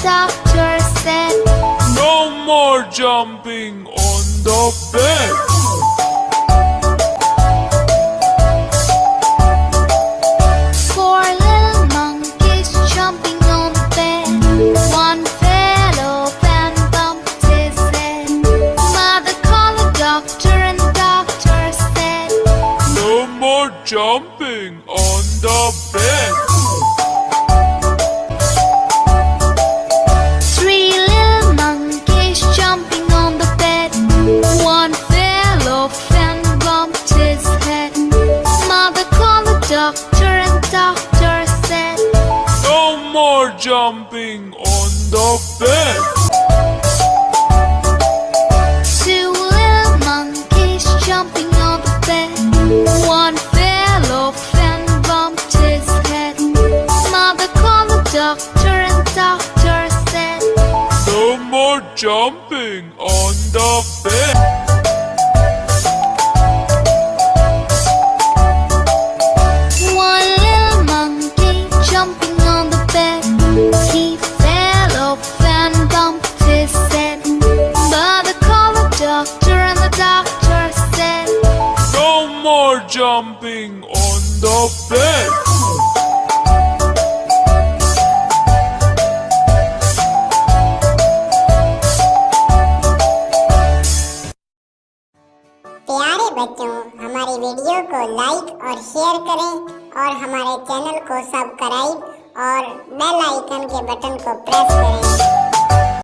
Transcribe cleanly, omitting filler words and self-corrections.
doctor said, no more jumping on the bed. Four little monkeys jumping on the bed. One fell off and bumped his head. Mother called the doctor and the doctor said, No more jumping on the bed. Three little monkeys jumping on the bed. One fell off and bumped his head. Mother called the doctor and the doctor said, No more jumping on the bed. Two little monkeys jumping on the bed. One fell off and bumped his head. Mother called the doctor and the doctor said, No more jumping on the bed. One little monkey jumping on the bed. He fell off and bumped his head. Mother called the doctor and the doctor said, No more jumping on the bed. प्यारे बच्चों, हमारी video को like और share करें और हमारे channel को subscribe और बेल आइकन के बटन को प्रेस करें।